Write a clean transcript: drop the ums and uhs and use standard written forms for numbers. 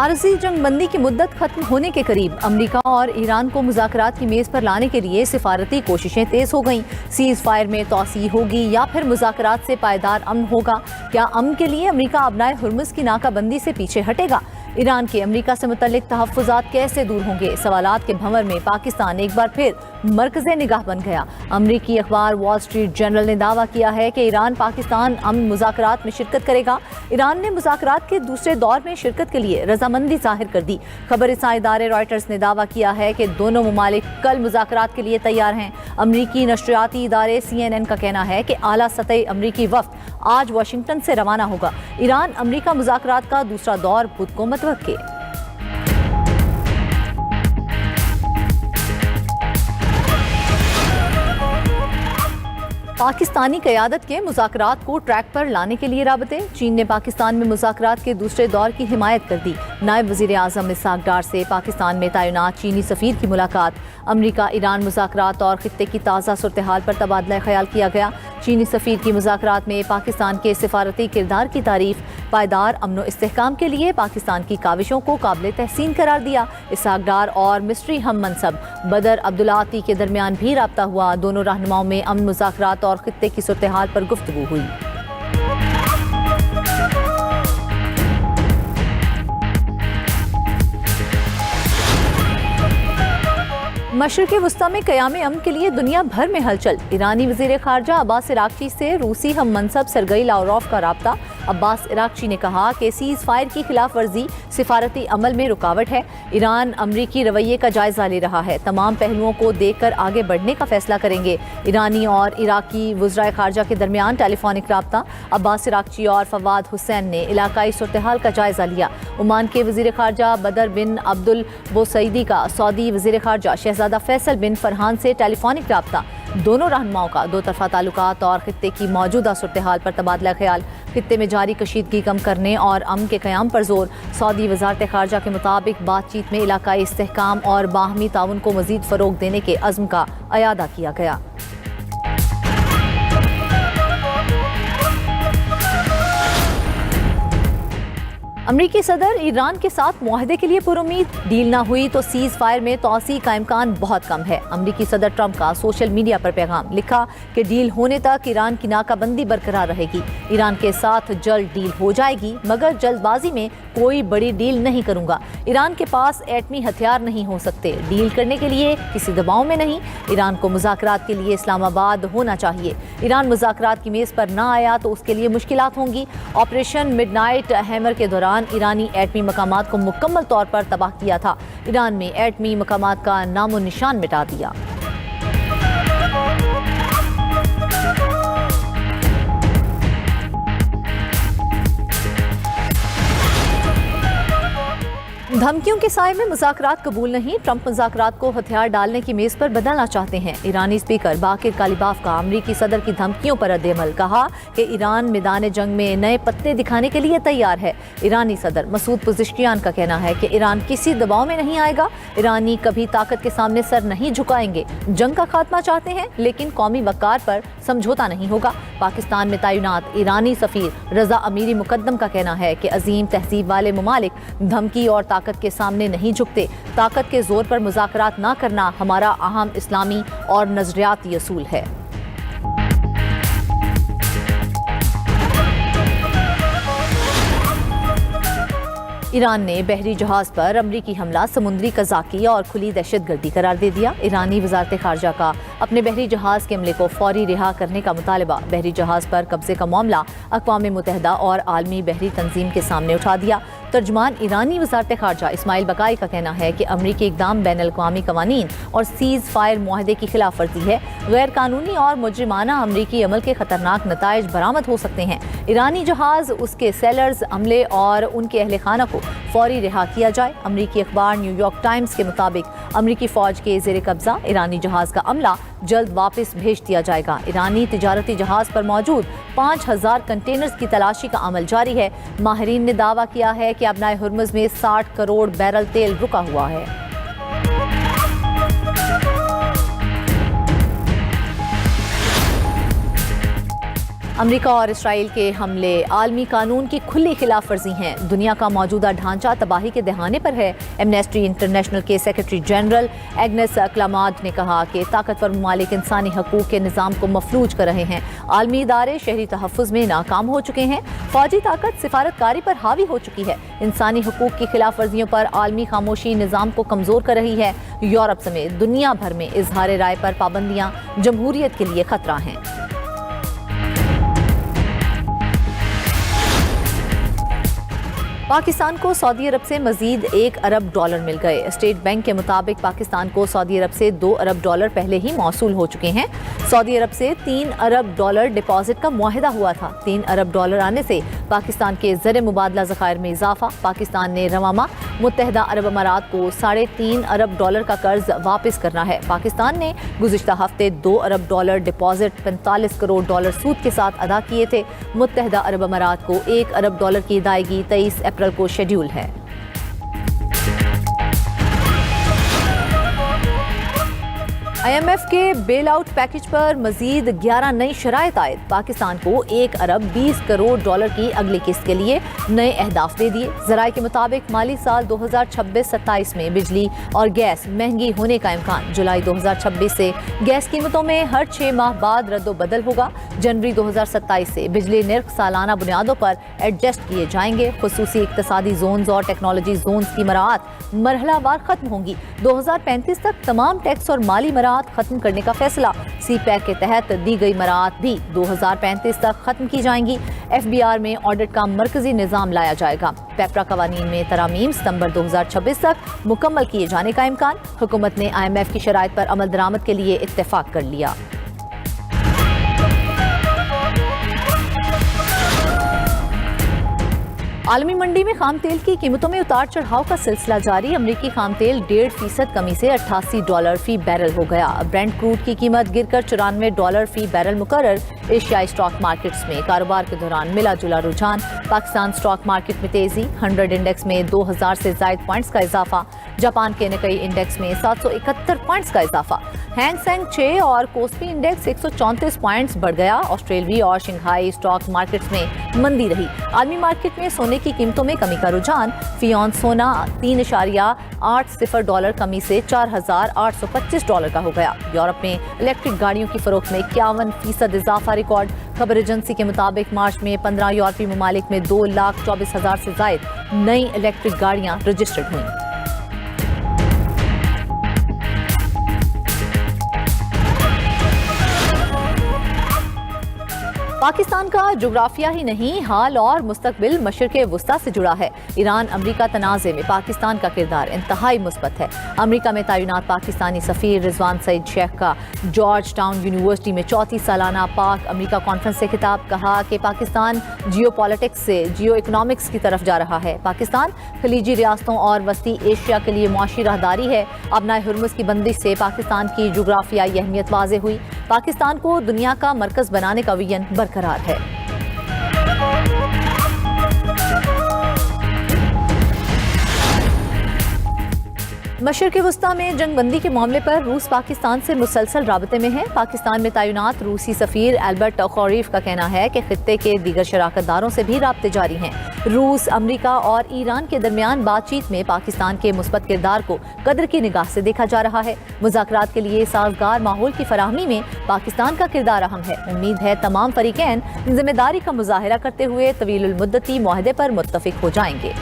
आरज़ी जंग बंदी की मुद्दत खत्म होने के करीब अमेरिका और ईरान को मुज़ाकरात की मेज़ पर लाने के लिए सिफारती कोशिशें तेज़ हो गईं। सीज़ फायर में तोसी होगी या फिर मुज़ाकरात से पायदार अमन होगा? क्या अमन के लिए अमेरिका अपनाए हुर्मुज़ की नाकाबंदी से पीछे हटेगा? ईरान के अमेरिका से मुतल्लिक तहफ़्फ़ुज़ात कैसे दूर होंगे? सवालात के भंवर में पाकिस्तान एक बार फिर मरकज़े निगाह बन गया। अमरीकी अखबार वॉल स्ट्रीट जर्नल ने दावा किया है कि ईरान पाकिस्तान अमन मुज़ाकरात में शिरकत करेगा। ईरान ने मुज़ाकरात के दूसरे दौर में शिरकत के लिए रजामंदी ज़ाहिर कर दी। खबरसां इदारे रॉयटर्स ने दावा किया है कि दोनों ममालिक कल मुज़ाकरात के लिए तैयार हैं। अमरीकी नशरियाती इदारे CNN का कहना है कि आला सतही अमरीकी वफ़द आज वाशिंगटन से रवाना होगा। ईरान अमरीका मुज़ाकरात का दूसरा दौर बुध को मतवक्के। पाकिस्तानी क़यादत के मुज़ाकरात को ट्रैक पर लाने के लिए राबते। चीन ने पाकिस्तान में मुज़ाकरात के दूसरे दौर की हिमायत कर दी। नायब वज़ीर आज़म इसहाक़ डार से पाकिस्तान में तैनात चीनी सफ़ीर की मुलाकात। अमरीका ईरान मुज़ाकरात और खित्ते की ताज़ा सूरत हाल पर तबादला ख़याल किया गया। चीनी सफ़ीर की मुज़ाकरात में पाकिस्तान के सिफारती किरदार की तारीफ। पायदार अमन इस्तेहकाम के लिए पाकिस्तान की काविशों को काबिल तहसीन करार दिया। इसहाक़ डार और मिस्ट्री हम मनसब बदर अब्दुल्लाती के दरमियान भी राब्ता हुआ। दोनों रहनुमाओं में अमन मुज़ाकरात और खित्ते की सूरत हाल पर गुफ्तगू हुई। मशरिक़ वस्ता में क़याम अमन के लिए दुनिया भर में हलचल। ईरानी वज़ीर ख़ारजा अब्बास इराक़ची से रूसी हम मनसब सरगई लावरोफ का राब्ता। अब्बास इराक़ची ने कहा कि सीज़ फायर की खिलाफ वर्जी सिफारती अमल में रुकावट है। ईरान अमरीकी रवैये का जायज़ा ले रहा है। तमाम पहलुओं को देखकर आगे बढ़ने का फैसला करेंगे। ईरानी और इराक़ी वज़राए ख़ारजा के दरमियान टेलीफोनिक राब्ता। अब्बास इराक़ची और फवाद हुसैन ने इलाकाई सूरत हाल का जायज़ा लिया। ओमान के वज़ीर ख़ारजा बदर बिन अब्दुल बोसईदी का सऊदी वज़ीर ख़ारजा शहज़ादा फैसल बिन फरहान से टेलीफोनिक राब्ता। दोनों रहनुमाओं का दो तरफ़ा ताल्लुकात और खित्ते की मौजूदा सूरत हाल पर तबादला ख्याल। खित्ते में जारी कशीदगी कम करने और अमन के क़याम पर जोर। सऊदी वज़ारत ख़ारजा के मुताबिक बातचीत में इलाकाई इस्तेहकाम और बाहमी ताउन को मज़ीद फ़रोग़ देने के अज़्म का अयादा किया गया। अमरीकी सदर ईरान के साथ मुआहदे के लिए पुरुमीद। डील ना हुई तो सीज़ फायर में तोसी का इम्कान बहुत कम है। अमरीकी सदर ट्रंप का सोशल मीडिया पर पैगाम। लिखा कि डील होने तक ईरान की नाकाबंदी बरकरार रहेगी। ईरान के साथ जल्द डील हो जाएगी, मगर जल्दबाजी में कोई बड़ी डील नहीं करूंगा। ईरान के पास एटमी हथियार नहीं हो सकते। डील करने के लिए किसी दबाव में नहीं। ईरान को मुज़ाकरात के लिए इस्लामाबाद होना चाहिए। ईरान मुज़ाकरात की मेज़ पर ना आया तो उसके लिए मुश्किलात होंगी। ऑपरेशन मिडनाइट हैमर के दौरान ईरानी एटमी मकामात को मुकम्मल तौर पर तबाह किया था। ईरान में एटमी मकामात का नामो निशान मिटा दिया। धमकियों के साए में मुज़ाकरात कबूल नहीं। ट्रंप मुज़ाकरात को हथियार डालने की मेज़ पर बदलना चाहते हैं। ईरानी स्पीकर बाकिर कालिबाफ का अमरीकी सदर की धमकियों पर रद्द-ए-अमल। कहा कि ईरान मैदान जंग में नए पत्ते दिखाने के लिए तैयार है। ईरानी सदर मसूद पुज़िशकियान का कहना है कि ईरान किसी दबाव में नहीं आएगा। ईरानी कभी ताकत के सामने सर नहीं झुकाएंगे। जंग का खात्मा चाहते हैं, लेकिन कौमी वक़ार पर समझौता नहीं होगा। पाकिस्तान में तैनात ईरानी सफ़ीर रज़ा अमीरी मुकद्दम का कहना है कि अजीम तहज़ीब वाले ममालिक धमकी और ताकत के सामने नहीं झुकते। ताकत के जोर पर मुज़ाकरात ना करना हमारा अहम इस्लामी और नज़रियाती असूल है। ईरान ने बहरी जहाज पर अमरीकी हमला समुद्री कज़ाकी और खुली दहशतगर्दी करार दे दिया। ईरानी वज़ारत ख़ारजा का अपने बहरी जहाज के अमले को फौरी रिहा करने का मुतालबा। बहरी जहाज पर कब्जे का मामला अक़वाम मुत्तहिदा और आलमी बहरी तंजीम के सामने उठा दिया। तर्जुमान ईरानी वज़ारत ख़ारजा इस्माइल बकाई का कहना है कि अमरीकी इक़दाम बैनुल-अक़वामी क़वानीन और सीज़ फायर मुआहदे की खिलाफ वर्जी है। गैर कानूनी और मुजरिमाना अमरीकी अमल के ख़तरनाक नताइज बरामद हो सकते हैं। ईरानी जहाज़, उसके सेलर्स, अमले और उनके अहल खाना को फौरी रिहा किया जाए। अमरीकी अखबार न्यूयॉर्क टाइम्स के मुताबिक अमरीकी फ़ौज के ज़ेर कब्ज़ा ईरानी जहाज़ का अमला जल्द वापस भेज दिया जाएगा। ईरानी तिजारती जहाज़ पर मौजूद 5000 कंटेनर्स की तलाशी का अमल जारी है। माहिरीन ने दावा किया है कि अपनाए हुर्मुज़ में 60 करोड़ बैरल तेल रुका हुआ है। امریکہ اور اسرائیل کے حملے عالمی قانون کی کھلی خلاف ورزی ہیں۔ دنیا کا موجودہ ڈھانچہ تباہی کے دہانے پر ہے۔ ایمنسٹی انٹرنیشنل کے سیکرٹری جنرل ایگنس کلامارڈ نے کہا کہ طاقتور ممالک انسانی حقوق کے نظام کو مفلوج کر رہے ہیں۔ عالمی ادارے شہری تحفظ میں ناکام ہو چکے ہیں۔ فوجی طاقت سفارتکاری پر حاوی ہو چکی ہے۔ انسانی حقوق کی خلاف ورزیوں پر عالمی خاموشی نظام کو کمزور کر رہی ہے۔ یورپ سمیت دنیا بھر میں اظہار رائے پر پابندیاں جمہوریت کے لیے خطرہ ہیں۔ پاکستان کو سعودی عرب سے مزید $1 ارب مل گئے۔ اسٹیٹ بینک کے مطابق پاکستان کو سعودی عرب سے $2 ارب پہلے ہی موصول ہو چکے ہیں۔ سعودی عرب سے $3 ارب ڈپازٹ کا معاہدہ ہوا تھا۔ $3 ارب آنے سے پاکستان کے زر مبادلہ ذخائر میں اضافہ۔ پاکستان نے رواں ماہ متحدہ عرب امارات کو $3.5 ارب کا قرض واپس کرنا ہے۔ پاکستان نے گزشتہ ہفتے $2 ارب ڈپازٹ $45 کروڑ سود کے ساتھ ادا کیے تھے۔ متحدہ عرب امارات کو $1 ارب کی ادائیگی 23 اپریل کو شیڈول ہے۔ IMF کے بیل آؤٹ پیکج پر مزید 11 نئی شرائط عائد۔ پاکستان کو $1 ارب 20 کروڑ کی اگلی قسط کے لیے نئے اہداف دے دیے۔ ذرائع کے مطابق مالی سال 2026-27 میں بجلی اور گیس مہنگی ہونے کا امکان۔ جولائی 2026 سے گیس قیمتوں میں ہر 6 ماہ بعد رد و بدل ہوگا۔ جنوری 2027 سے بجلی نرخ سالانہ بنیادوں پر ایڈجسٹ کیے جائیں گے۔ خصوصی اقتصادی زونز اور ٹیکنالوجی زونز کی مراعات مرحلہ وار ختم ہوں گی۔ 2035 تک تمام ٹیکس اور مالی مراعات ختم کرنے کا فیصلہ۔ سی پیک کے تحت دی گئی مراعات بھی 2035 تک ختم کی جائیں گی۔ FBR میں آڈٹ کا مرکزی نظام لایا جائے گا۔ پیپرا قوانین میں ترامیم ستمبر 2026 تک مکمل کیے جانے کا امکان۔ حکومت نے IMF کی شرائط پر عمل درآمد کے لیے اتفاق کر لیا۔ عالمی منڈی میں خام تیل کی قیمتوں میں اتار چڑھاؤ کا سلسلہ جاری۔ امریکی خام تیل 1.5% کمی سے $88 فی بیرل ہو گیا۔ برینٹ کروڈ کی قیمت گر کر $94 فی بیرل مقرر۔ ایشیائی اسٹاک مارکیٹس میں کاروبار کے دوران ملا جلا رجحان۔ پاکستان اسٹاک مارکیٹ میں تیزی، 100 انڈیکس میں 2000 سے زائد پوائنٹس کا اضافہ۔ جاپان کے نکئی انڈیکس میں 771 پوائنٹس کا اضافہ۔ ہینگ سینگ 6 اور کوسپی انڈیکس 134 پوائنٹس بڑھ گیا۔ آسٹریلوی اور شنگھائی اسٹاک مارکیٹس میں مندی رہی۔ عالمی مارکیٹ میں سونے کی قیمتوں میں کمی کا رجحان۔ فی اونس سونا $3.80 کمی سے $4825 کا ہو گیا۔ یورپ میں الیکٹرک گاڑیوں کی فروخت میں 51% اضافہ ریکارڈ۔ خبر ایجنسی کے مطابق مارچ میں 15 یورپی ممالک میں 2,24,000 سے زائد نئی الیکٹرک گاڑیاں رجسٹرڈ ہوئیں۔ پاکستان کا جغرافیہ ہی نہیں، حال اور مستقبل مشرق وسطیٰ سے جڑا ہے۔ ایران امریکہ تنازع میں پاکستان کا کردار انتہائی مثبت ہے۔ امریکہ میں تعینات پاکستانی سفیر رضوان سعید شیخ کا جارج ٹاؤن یونیورسٹی میں 34 سالانہ پاک امریکہ کانفرنس سے خطاب۔ کہا کہ پاکستان جیو پالیٹکس سے جیو اکنامکس کی طرف جا رہا ہے۔ پاکستان خلیجی ریاستوں اور وسطی ایشیا کے لیے معاشی راہداری ہے۔ ابنائے ہرمز کی بندش سے پاکستان کی جغرافیائی اہمیت واضح ہوئی۔ پاکستان کو دنیا کا مرکز بنانے کا وژن برقرار ہے۔ مشرق وسطیٰ میں جنگ بندی کے معاملے پر روس پاکستان سے مسلسل رابطے میں ہے۔ پاکستان میں تعینات روسی سفیر البرٹ خوریف کا کہنا ہے کہ خطے کے دیگر شراکت داروں سے بھی رابطے جاری ہیں۔ روس، امریکہ اور ایران کے درمیان بات چیت میں پاکستان کے مثبت کردار کو قدر کی نگاہ سے دیکھا جا رہا ہے۔ مذاکرات کے لیے سازگار ماحول کی فراہمی میں پاکستان کا کردار اہم ہے۔ امید ہے تمام فریقین ذمہ داری کا مظاہرہ کرتے ہوئے طویل المدتی معاہدے پر متفق ہو جائیں گے۔